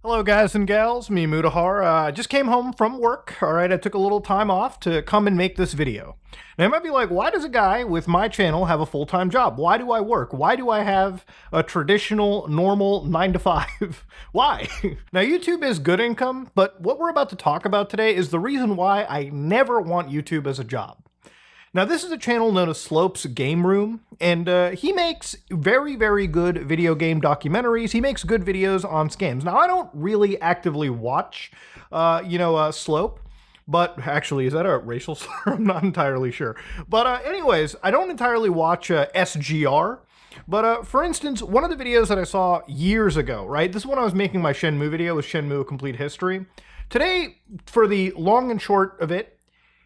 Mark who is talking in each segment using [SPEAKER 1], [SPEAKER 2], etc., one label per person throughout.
[SPEAKER 1] Hello guys and gals, me Mudahar. I just came home from work, alright? I took a little time off to come and make this video. Now you might be like, why does a guy with my channel have a full-time job? Why do I work? Why do I have a traditional, normal 9 to 5? Why? Now YouTube is good income, but what we're about to talk about today is the reason why I never want YouTube as a job. Now, this is a channel known as Slope's Game Room, and he makes very, very good video game documentaries. He makes good videos on scams. Now, I don't really actively watch, Slope, but actually, is that a racial slur? I'm not entirely sure. But anyways, I don't entirely watch SGR. But for instance, one of the videos that I saw years ago, right? This is when I was making my Shenmue video with Shenmue A Complete History. Today, for the long and short of it,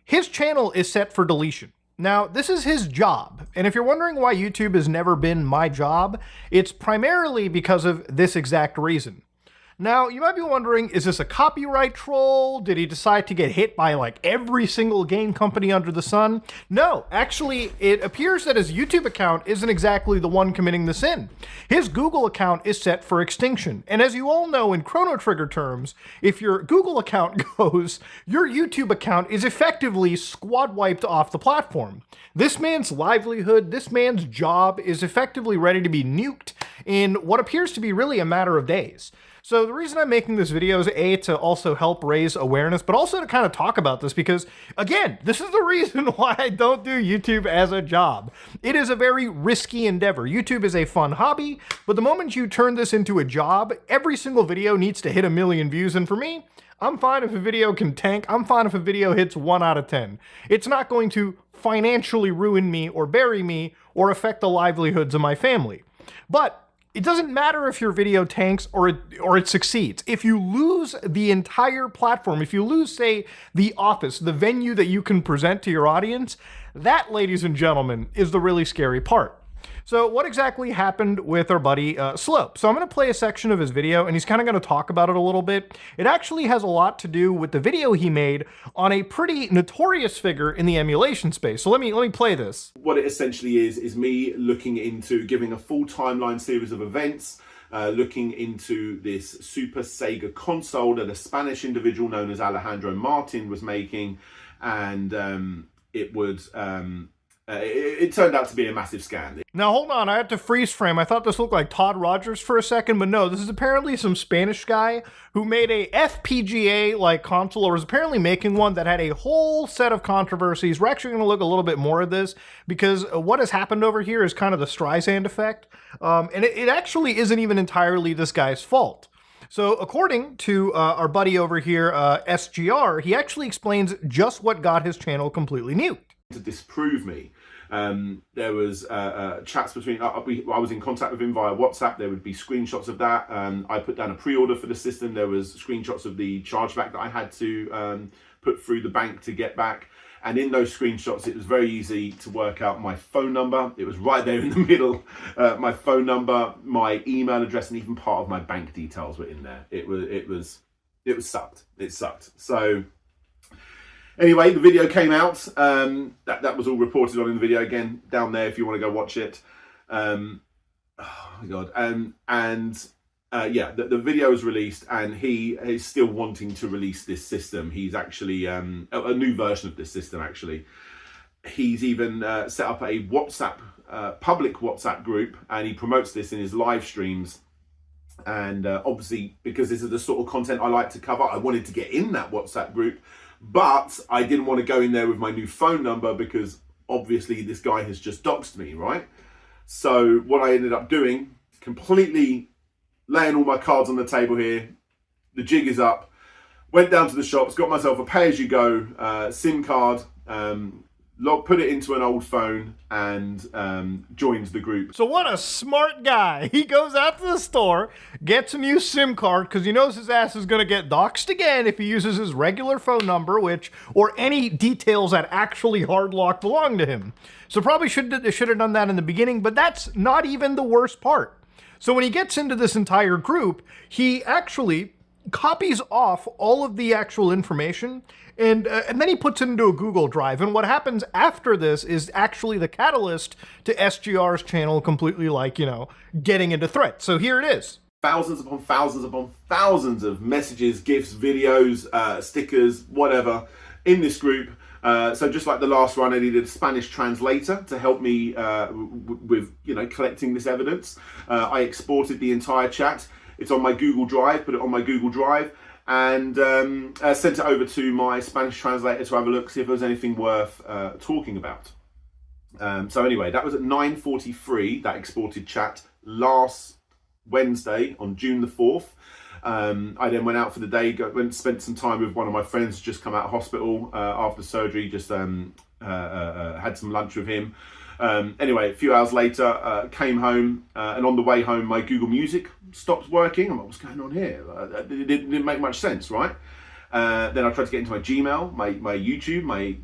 [SPEAKER 1] his channel is set for deletion. Now, this is his job, and if you're wondering why YouTube has never been my job, it's primarily because of this exact reason. Now, you might be wondering, is this a copyright troll? Did he decide to get hit by like every single game company under the sun? No, actually, it appears that his YouTube account isn't exactly the one committing the sin. His Google account is set for extinction. And as you all know in Chrono Trigger terms, if your Google account goes, your YouTube account is effectively squad wiped off the platform. This man's livelihood, this man's job is effectively ready to be nuked in what appears to be really a matter of days. So the reason I'm making this video is A, to also help raise awareness, but also to kind of talk about this because, again, this is the reason why I don't do YouTube as a job. It is a very risky endeavor. YouTube is a fun hobby, but the moment you turn this into a job, every single video needs to hit 1 million views, and for me, I'm fine if a video can tank. I'm fine if a video hits 1 out of 10. It's not going to financially ruin me or bury me or affect the livelihoods of my family. But it doesn't matter if your video tanks or it succeeds. If you lose the entire platform, if you lose, say, the office, the venue that you can present to your audience, that, ladies and gentlemen, is the really scary part. So what exactly happened with our buddy Slope? So I'm going to play a section of his video, and he's kind of going to talk about it a little bit. It actually has a lot to do with the video he made on a pretty notorious figure in the emulation space. So let me play this.
[SPEAKER 2] What it essentially is me looking into giving a full timeline series of events, looking into this Super Sega console that a Spanish individual known as Alejandro Martin was making, and it turned out to be a massive scam.
[SPEAKER 1] Now hold on, I had to freeze frame. I thought this looked like Todd Rogers for a second, but no, this is apparently some Spanish guy who made a FPGA-like console, or was apparently making one that had a whole set of controversies. We're actually going to look a little bit more at this, because what has happened over here is kind of the Streisand effect, and it actually isn't even entirely this guy's fault. So according to our buddy over here, SGR, he actually explains just what got his channel completely nuked.
[SPEAKER 2] To disprove me. There was chats between, I was in contact with him via WhatsApp. There would be screenshots of that. I put down a pre-order for the system. There was screenshots of the chargeback that I had to put through the bank to get back. And in those screenshots, it was very easy to work out my phone number. It was right there in the middle. My phone number, my email address, and even part of my bank details were in there. It sucked. It sucked. So anyway, the video came out. That was all reported on in the video, again, down there if you want to go watch it. Oh my God. Yeah, the video was released, and he is still wanting to release this system. He's actually, a new version of this system, actually. He's even set up a WhatsApp, public WhatsApp group, and he promotes this in his live streams. And obviously, because this is the sort of content I like to cover, I wanted to get in that WhatsApp group. But I didn't want to go in there with my new phone number because obviously this guy has just doxed me, right? So what I ended up doing, completely laying all my cards on the table here, the jig is up, went down to the shops, got myself a pay-as-you-go SIM card, put it into an old phone, and joined the group.
[SPEAKER 1] So what a smart guy. He goes out to the store, gets a new SIM card, because he knows his ass is going to get doxed again if he uses his regular phone number, or any details that actually hard lock belong to him. So probably should have done that in the beginning, but that's not even the worst part. So when he gets into this entire group, he actually copies off all of the actual information, and then he puts it into a Google Drive. And what happens after this is actually the catalyst to SGR's channel completely, like, getting into threat. So here it is.
[SPEAKER 2] thousands upon thousands upon thousands of messages, GIFs, videos, stickers, whatever, in this group. So just like the last one, I needed a Spanish translator to help me with collecting this evidence. I exported the entire chat. It's on my Google Drive, put it on my Google Drive, and sent it over to my Spanish translator to have a look, see if there was anything worth talking about. So anyway, that was at 9:43, that exported chat, last Wednesday on June the 4th. I then went out for the day, spent some time with one of my friends, just come out of hospital after surgery, just had some lunch with him. Anyway, a few hours later, came home, and on the way home, my Google Music stopped working. I'm like, what's going on here? It didn't make much sense, right? Then I tried to get into my Gmail, my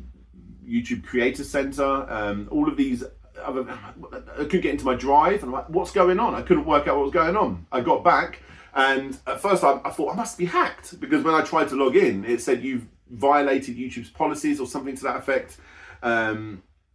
[SPEAKER 2] YouTube Creator Center, all of these other, I couldn't get into my Drive, and I'm like, what's going on? I couldn't work out what was going on. I got back, and at first I thought I must be hacked, because when I tried to log in, it said you've violated YouTube's policies or something to that effect.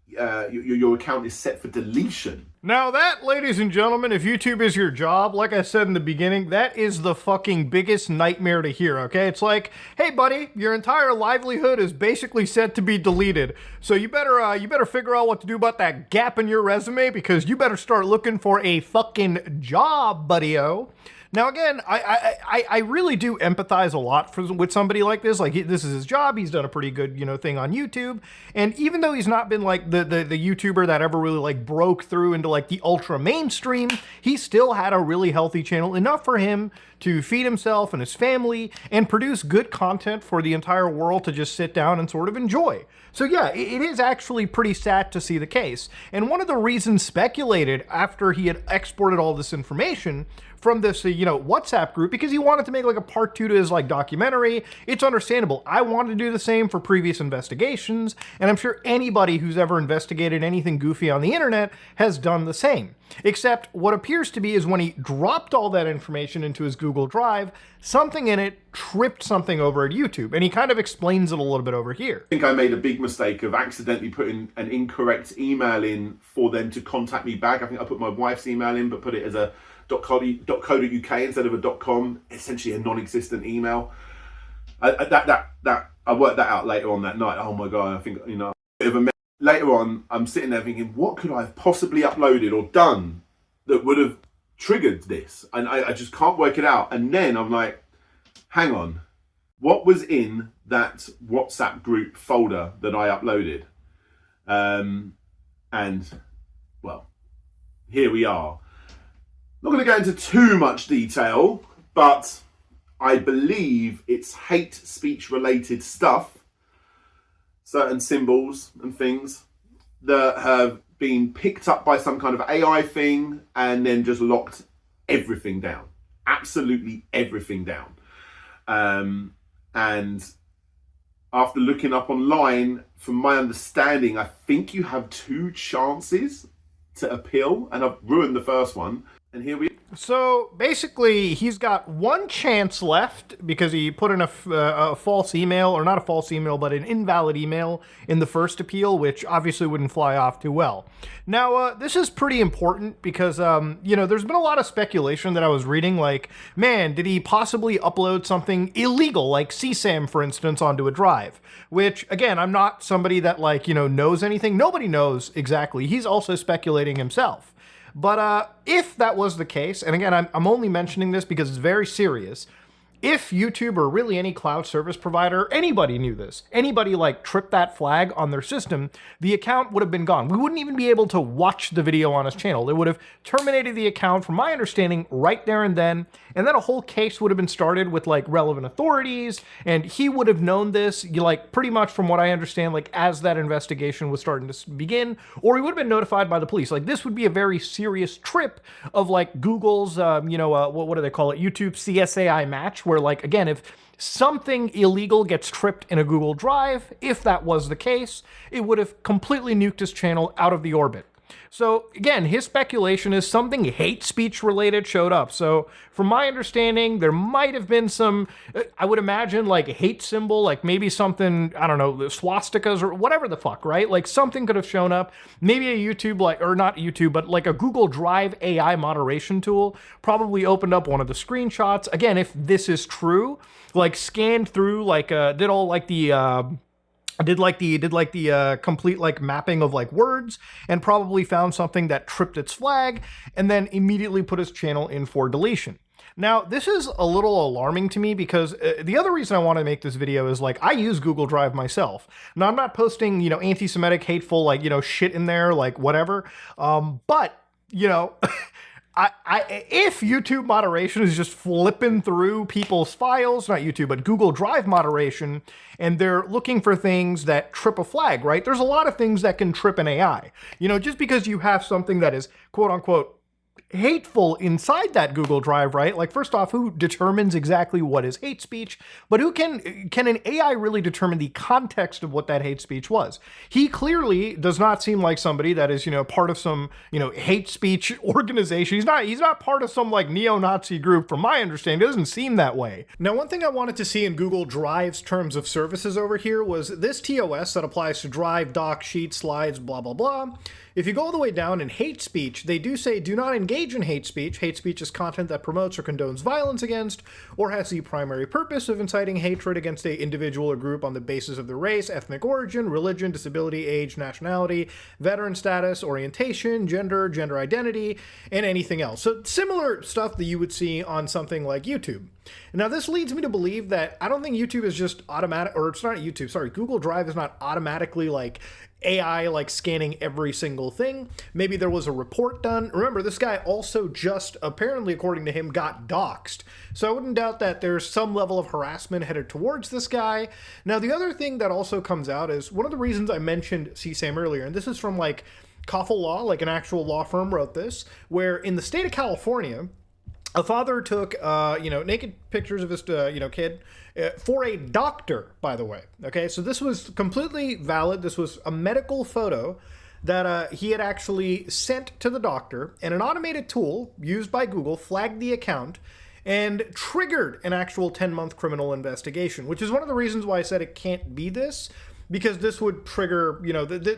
[SPEAKER 2] Your account is set for deletion.
[SPEAKER 1] Now that, ladies and gentlemen, if YouTube is your job, like I said in the beginning, that is the fucking biggest nightmare to hear, okay? It's like, hey buddy, your entire livelihood is basically set to be deleted. So you better figure out what to do about that gap in your resume, because you better start looking for a fucking job, buddy-o. Now, again, I really do empathize a lot with somebody like this. Like, this is his job. He's done a pretty good, thing on YouTube. And even though he's not been, like, the YouTuber that ever really, like, broke through into, like, the ultra mainstream, he still had a really healthy channel, enough for him to feed himself and his family and produce good content for the entire world to just sit down and sort of enjoy. So yeah, it is actually pretty sad to see the case. And one of the reasons speculated after he had exported all this information from this, WhatsApp group, because he wanted to make like a part 2 to his like documentary. It's understandable. I wanted to do the same for previous investigations, and I'm sure anybody who's ever investigated anything goofy on the internet has done the same. Except what appears to be is when he dropped all that information into his Google Drive, something in it tripped something over at YouTube, and he kind of explains it a little bit over here.
[SPEAKER 2] I think I made a big mistake of accidentally putting an incorrect email in for them to contact me back. I think I put my wife's email in, but put it as a .co.uk instead of a .com, essentially a non-existent email. I worked that out later on that night. Oh my God, I think, later on, I'm sitting there thinking, what could I have possibly uploaded or done that would have triggered this? And I just can't work it out. And then I'm like, hang on, what was in that WhatsApp group folder that I uploaded? And, well, here we are. Not going to go into too much detail, but I believe it's hate speech related stuff, certain symbols and things that have been picked up by some kind of AI thing and then just locked everything down. Absolutely everything down. And after looking up online, from my understanding, I think you have 2 chances to appeal, and I've ruined the first one. And here we are.
[SPEAKER 1] So basically, he's got 1 chance left because he put in a false email, or not a false email, but an invalid email in the first appeal, which obviously wouldn't fly off too well. Now, this is pretty important because, there's been a lot of speculation that I was reading, like, man, did he possibly upload something illegal, like CSAM, for instance, onto a drive? Which, again, I'm not somebody that, knows anything. Nobody knows exactly. He's also speculating himself. But if that was the case, and again, I'm only mentioning this because it's very serious, if YouTube or really any cloud service provider, anybody knew this, anybody tripped that flag on their system, the account would have been gone. We wouldn't even be able to watch the video on his channel. It would have terminated the account, from my understanding, right there and then a whole case would have been started with relevant authorities, and he would have known this, pretty much from what I understand, as that investigation was starting to begin, or he would have been notified by the police. This would be a very serious trip of Google's, what do they call it, YouTube CSAI match, where again, if something illegal gets tripped in a Google Drive, if that was the case, it would have completely nuked his channel out of the orbit. So again, his speculation is something hate speech related showed up. So from my understanding, there might have been some, I would imagine, like hate symbol, like maybe something, I don't know, the swastikas or whatever the fuck, right? Like something could have shown up. Maybe a YouTube, like, or not YouTube, but like a Google Drive AI moderation tool probably opened up one of the screenshots. Again, if this is true, like scanned through, like did all like the complete like mapping of like words, and probably found something that tripped its flag, and then immediately put his channel in for deletion. Now, this is a little alarming to me because the other reason I want to make this video is like I use Google Drive myself. Now, I'm not posting, anti-Semitic, hateful, like, shit in there, like whatever. But, if YouTube moderation is just flipping through people's files, not YouTube, but Google Drive moderation, and they're looking for things that trip a flag, right? There's a lot of things that can trip an AI. Just because you have something that is quote unquote hateful inside that Google Drive, right? Like, first off, who determines exactly what is hate speech? But who can an AI really determine the context of what that hate speech was? He clearly does not seem like somebody that is, part of some, hate speech organization. He's not part of some like neo-Nazi group, from my understanding. It doesn't seem that way. Now, one thing I wanted to see in Google Drive's terms of services over here was this TOS that applies to Drive, Doc, Sheets, Slides, blah, blah, blah. If you go all the way down in hate speech, they do say do not engage in hate speech. Hate speech is content that promotes or condones violence against or has the primary purpose of inciting hatred against an individual or group on the basis of their race, ethnic origin, religion, disability, age, nationality, veteran status, orientation, gender identity, and anything else. So similar stuff that you would see on something like YouTube. Now, this leads me to believe that I don't think YouTube is just automatic, or it's not YouTube, sorry, Google Drive is not automatically like AI like scanning every single thing. Maybe there was a report done. Remember, this guy also just, apparently according to him, got doxxed. So I wouldn't doubt that there's some level of harassment headed towards this guy. Now, the other thing that also comes out is one of the reasons I mentioned CSAM earlier, and this is from like Koffel Law, like an actual law firm wrote this, where in the state of California, a father took, naked pictures of his, kid for a doctor, by the way. Okay, so this was completely valid. This was a medical photo that he had actually sent to the doctor, and an automated tool used by Google flagged the account and triggered an actual 10-month criminal investigation, which is one of the reasons why I said it can't be this, because this would trigger,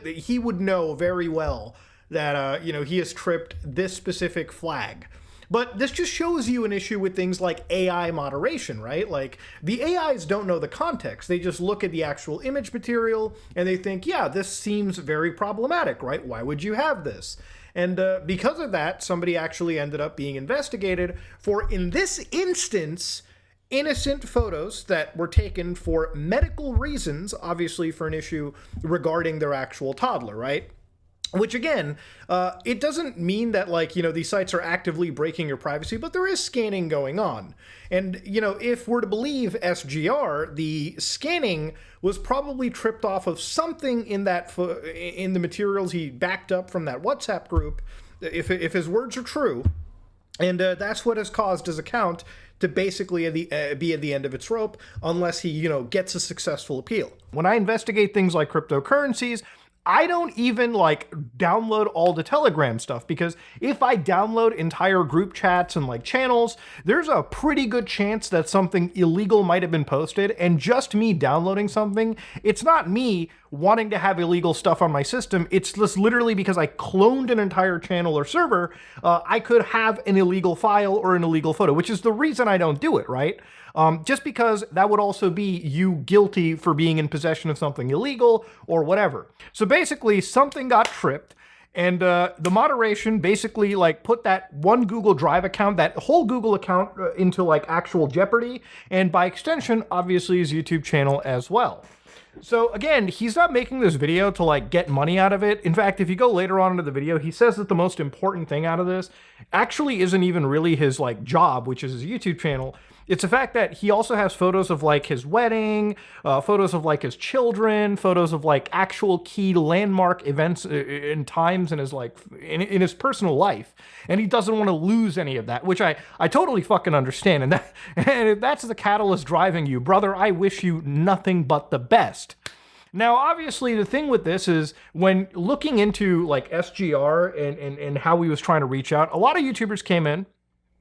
[SPEAKER 1] he would know very well that, he has tripped this specific flag. But this just shows you an issue with things like AI moderation, right? Like, the AIs don't know the context. They just look at the actual image material and they think, yeah, this seems very problematic, right? Why would you have this? And because of that, somebody actually ended up being investigated for, in this instance, innocent photos that were taken for medical reasons, obviously for an issue regarding their actual toddler, right? Which, again, it doesn't mean that, like, these sites are actively breaking your privacy, but there is scanning going on. And, if we're to believe SGR, the scanning was probably tripped off of something in that in the materials he backed up from that WhatsApp group, if his words are true. And that's what has caused his account to basically be at the end of its rope, unless he, gets a successful appeal. When I investigate things like cryptocurrencies, I don't even like download all the Telegram stuff, because if I download entire group chats and like channels, there's a pretty good chance that something illegal might have been posted. And just me downloading something, it's not me wanting to have illegal stuff on my system. It's just literally because I cloned an entire channel or server, I could have an illegal file or an illegal photo, which is the reason I don't do it, right? Just because that would also be you guilty for being in possession of something illegal or whatever. So basically, something got tripped, and the moderation basically like put that one Google Drive account, that whole Google account, into like actual jeopardy, and by extension, obviously his YouTube channel as well. So again, he's not making this video to like get money out of it. In fact, if you go later on into the video, he says that the most important thing out of this actually isn't even really his like job, which is his YouTube channel. It's the fact that he also has photos of like his wedding, photos of like his children, photos of like actual key landmark events and times in his like in his personal life, and he doesn't want to lose any of that, which I totally fucking understand. And if that's the catalyst driving you, brother, I wish you nothing but the best. Now, obviously, the thing with this is when looking into like SGR and how he was trying to reach out, a lot of YouTubers came in,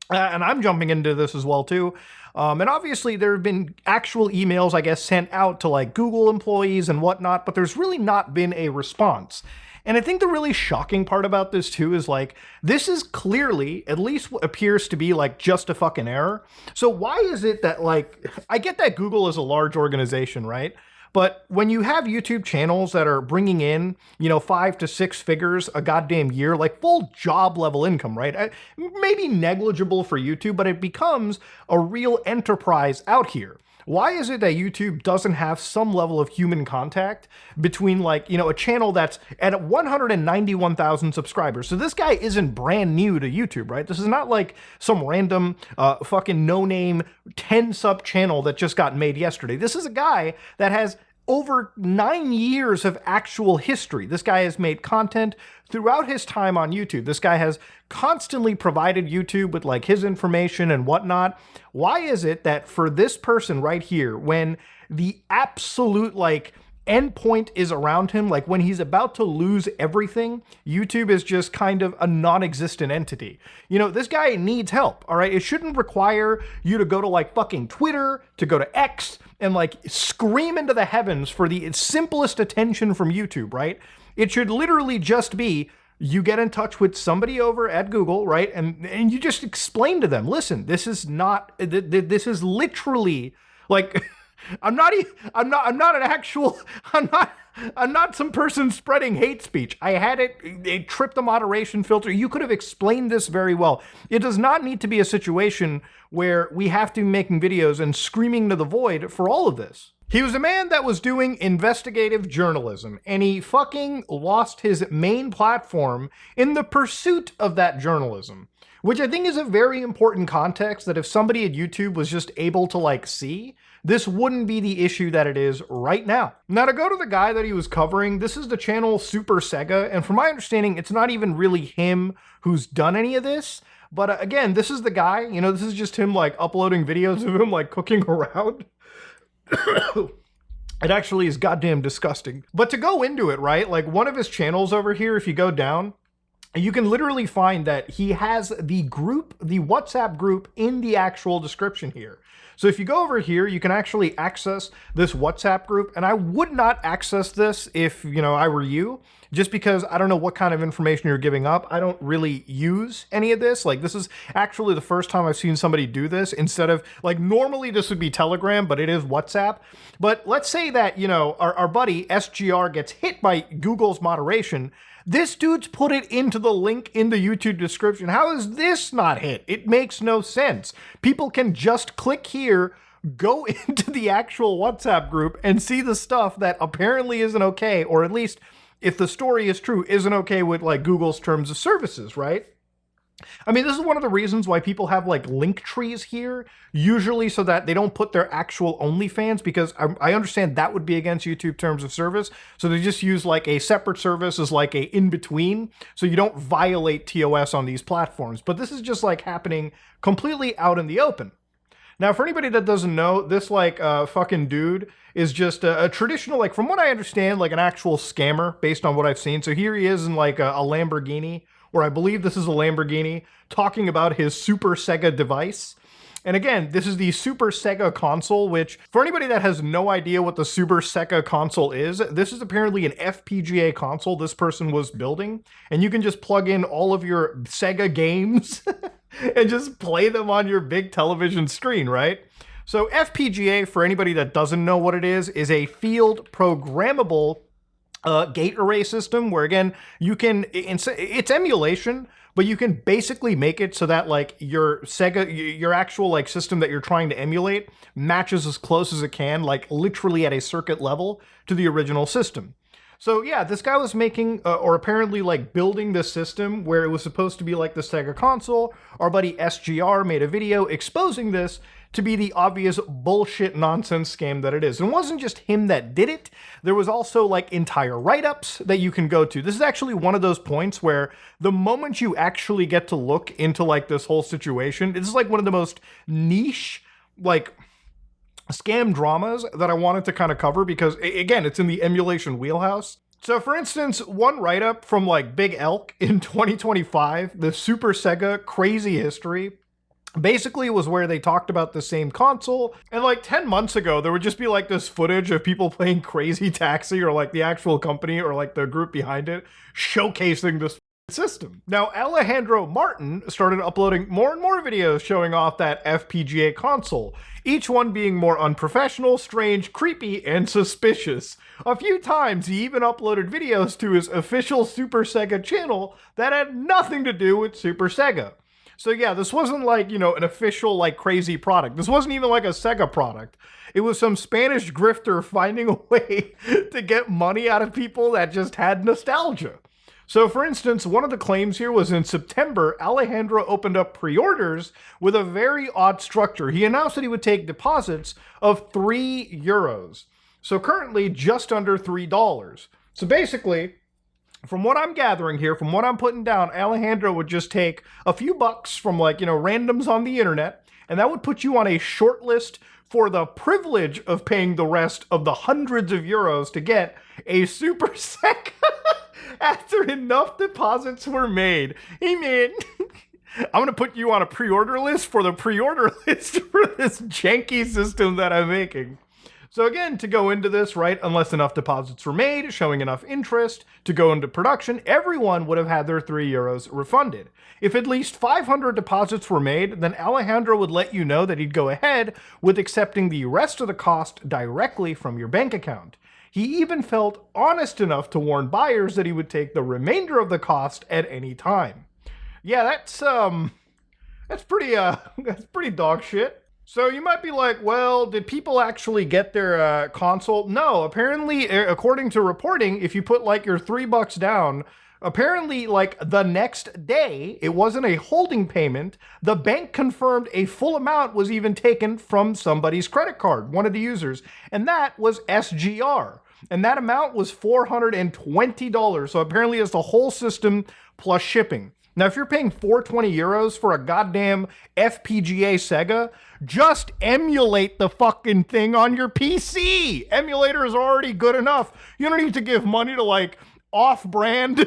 [SPEAKER 1] and I'm jumping into this as well too. And obviously, there have been actual emails, I guess, sent out to like Google employees and whatnot, but there's really not been a response. And I think the really shocking part about this too is like, this is clearly, at least what appears to be like just a fucking error. So why is it that like, I get that Google is a large organization, right? But when you have YouTube channels that are bringing in, 5 to 6 figures a goddamn year, like full job level income, right? Maybe negligible for YouTube, but it becomes a real enterprise out here. Why is it that YouTube doesn't have some level of human contact between like, a channel that's at 191,000 subscribers? So this guy isn't brand new to YouTube, right? This is not like some random fucking no-name 10 sub channel that just got made yesterday. This is a guy that has over 9 years of actual history. This guy has made content throughout his time on YouTube. This guy has constantly provided YouTube with like his information and whatnot. Why is it that for this person right here, when the absolute like endpoint is around him, like when he's about to lose everything, YouTube is just kind of a non-existent entity? This guy needs help, all right? It shouldn't require you to go to like fucking Twitter, to go to X, and like scream into the heavens for the simplest attention from YouTube, right? It should literally just be, you get in touch with somebody over at Google, right? And you just explain to them, listen, this is not, this is literally like, I'm not an actual, I'm not some person spreading hate speech. I had it tripped the moderation filter. You could have explained this very well. It does not need to be a situation where we have to be making videos and screaming to the void for all of this. He was a man that was doing investigative journalism, and he fucking lost his main platform in the pursuit of that journalism, which I think is a very important context that if somebody at YouTube was just able to like see, this wouldn't be the issue that it is right now. Now, to go to the guy that he was covering, this is the channel Super Sega, and from my understanding, it's not even really him who's done any of this. But again, this is the guy, this is just him like uploading videos of him like cooking around. It actually is goddamn disgusting. But to go into it, right, like one of his channels over here, if you go down, you can literally find that he has the group, the WhatsApp group in the actual description here. So if you go over here, you can actually access this WhatsApp group, and I would not access this if, I were you, just because I don't know what kind of information you're giving up. I don't really use any of this. Like, this is actually the first time I've seen somebody do this instead of, like, normally this would be Telegram, but it is WhatsApp. But let's say that, our buddy SGR gets hit by Google's moderation. This dude's put it into the link in the YouTube description. How is this not hit? It makes no sense. People can just click here, go into the actual WhatsApp group, and see the stuff that apparently isn't okay, or at least, if the story is true, isn't okay with like Google's terms of services, right? I mean, this is one of the reasons why people have like link trees here, usually so that they don't put their actual OnlyFans, because I understand that would be against YouTube terms of service. So they just use like a separate service as like a in-between, so you don't violate TOS on these platforms. But this is just like happening completely out in the open. Now, for anybody that doesn't know, this like fucking dude is just a traditional, like from what I understand, like an actual scammer based on what I've seen. So here he is in like a Lamborghini, or I believe this is a Lamborghini, talking about his Super Sega device. And again, this is the Super Sega console, which for anybody that has no idea what the Super Sega console is, this is apparently an FPGA console this person was building. And you can just plug in all of your Sega games and just play them on your big television screen, right? So FPGA, for anybody that doesn't know what it is a field programmable gate array system where, again, you can, it's emulation, but you can basically make it so that like your Sega, your actual like system that you're trying to emulate matches as close as it can, like literally at a circuit level to the original system. So yeah, this guy was making, or apparently like building this system where it was supposed to be like the Sega console. Our buddy SGR made a video exposing this to be the obvious bullshit nonsense scam that it is. And it wasn't just him that did it. There was also like entire write-ups that you can go to. This is actually one of those points where the moment you actually get to look into like this whole situation, this is like one of the most niche, like scam dramas that I wanted to kind of cover because, again, it's in the emulation wheelhouse. So, for instance, one write-up from like Big Elk in 2025, the Super Sega Crazy History, basically was where they talked about the same console. And like 10 months ago, there would just be like this footage of people playing Crazy Taxi, or like the actual company or like the group behind it showcasing this system. Now, Alejandro Martin started uploading more and more videos showing off that FPGA console, each one being more unprofessional, strange, creepy, and suspicious. A few times he even uploaded videos to his official Super Sega channel that had nothing to do with Super Sega. So yeah, this wasn't like, an official like crazy product. This wasn't even like a Sega product. It was some Spanish grifter finding a way to get money out of people that just had nostalgia. So for instance, one of the claims here was in September, Alejandro opened up pre-orders with a very odd structure. He announced that he would take deposits of €3. So currently just under $3. So basically, from what I'm gathering here, from what I'm putting down, Alejandro would just take a few bucks from like, randoms on the internet, and that would put you on a short list for the privilege of paying the rest of the hundreds of euros to get a Super Sega after enough deposits were made. Hey man, I'm gonna put you on a pre-order list for the pre-order list for this janky system that I'm making. So again, to go into this, right, unless enough deposits were made, showing enough interest to go into production, everyone would have had their €3 refunded. If at least 500 deposits were made, then Alejandro would let you know that he'd go ahead with accepting the rest of the cost directly from your bank account. He even felt honest enough to warn buyers that he would take the remainder of the cost at any time. Yeah, that's pretty dog shit. So you might be like, well, did people actually get their console? No, apparently, according to reporting, if you put like your $3 down, apparently like the next day, it wasn't a holding payment. The bank confirmed a full amount was even taken from somebody's credit card, one of the users, and that was SGR. And that amount was $420. So apparently it's the whole system plus shipping. Now, if you're paying €420 for a goddamn FPGA Sega, just emulate the fucking thing on your PC. Emulator is already good enough. You don't need to give money to like off-brand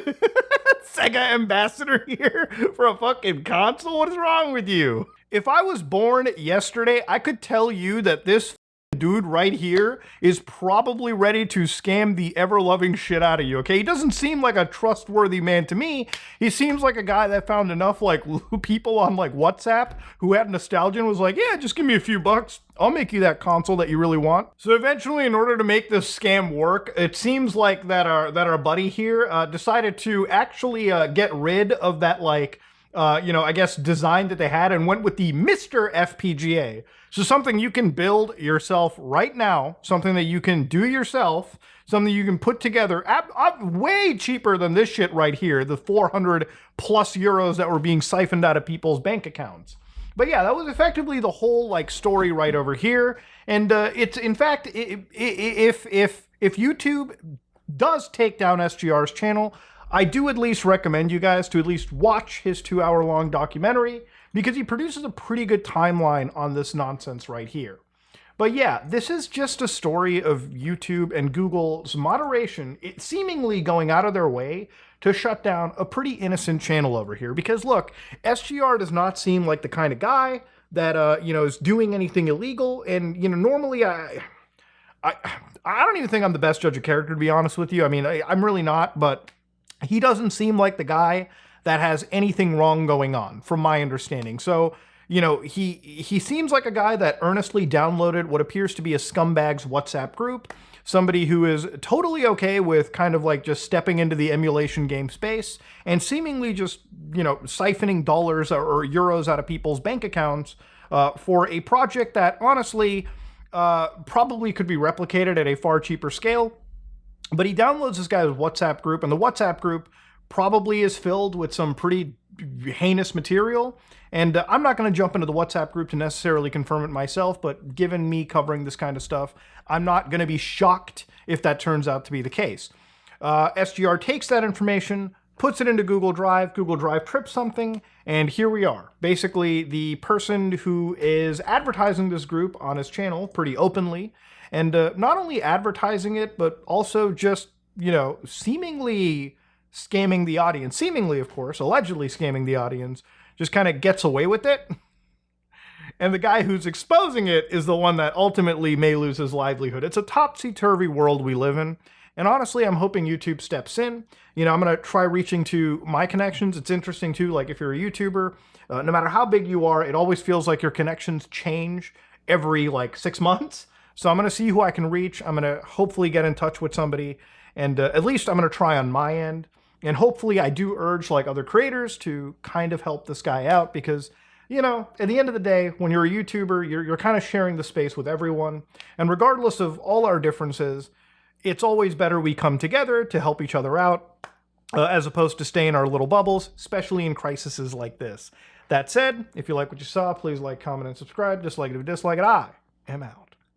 [SPEAKER 1] Sega ambassador here for a fucking console. What is wrong with you? If I was born yesterday, I could tell you that this dude right here is probably ready to scam the ever-loving shit out of you, okay? He doesn't seem like a trustworthy man to me. He seems like a guy that found enough like people on like WhatsApp who had nostalgia and was like, yeah, just give me a few bucks. I'll make you that console that you really want. So eventually, in order to make this scam work, it seems like that our buddy here decided to actually get rid of that like I guess design that they had and went with the Mr. FPGA. So something you can build yourself right now, something that you can do yourself, something you can put together way cheaper than this shit right here, the 400 plus euros that were being siphoned out of people's bank accounts. But yeah, that was effectively the whole like story right over here. And it's in fact, if YouTube does take down SGR's channel, I do at least recommend you guys to at least watch his 2-hour-long documentary because he produces a pretty good timeline on this nonsense right here. But yeah, this is just a story of YouTube and Google's moderation, seemingly going out of their way to shut down a pretty innocent channel over here. Because look, SGR does not seem like the kind of guy that is doing anything illegal. And normally I don't even think I'm the best judge of character, to be honest with you. I mean, I'm really not, but he doesn't seem like the guy that has anything wrong going on, from my understanding. So, he seems like a guy that earnestly downloaded what appears to be a scumbag's WhatsApp group, somebody who is totally okay with kind of like just stepping into the emulation game space and seemingly just, siphoning dollars or euros out of people's bank accounts for a project that honestly probably could be replicated at a far cheaper scale. But he downloads this guy's WhatsApp group, and the WhatsApp group probably is filled with some pretty heinous material. And I'm not going to jump into the WhatsApp group to necessarily confirm it myself, but given me covering this kind of stuff, I'm not going to be shocked if that turns out to be the case. SGR takes that information, puts it into Google Drive trips something, and here we are. Basically, the person who is advertising this group on his channel pretty openly, and not only advertising it, but also just, seemingly scamming the audience. Seemingly, of course, allegedly scamming the audience, just kind of gets away with it. And the guy who's exposing it is the one that ultimately may lose his livelihood. It's a topsy-turvy world we live in. And honestly, I'm hoping YouTube steps in. I'm going to try reaching to my connections. It's interesting, too, like if you're a YouTuber, no matter how big you are, it always feels like your connections change every, 6 months. So I'm going to see who I can reach. I'm going to hopefully get in touch with somebody. And at least I'm going to try on my end. And hopefully I do urge, other creators to kind of help this guy out because, at the end of the day, when you're a YouTuber, you're kind of sharing the space with everyone. And regardless of all our differences, it's always better we come together to help each other out, as opposed to stay in our little bubbles, especially in crises like this. That said, if you like what you saw, please like, comment, and subscribe. Dislike it if you dislike it. I am out.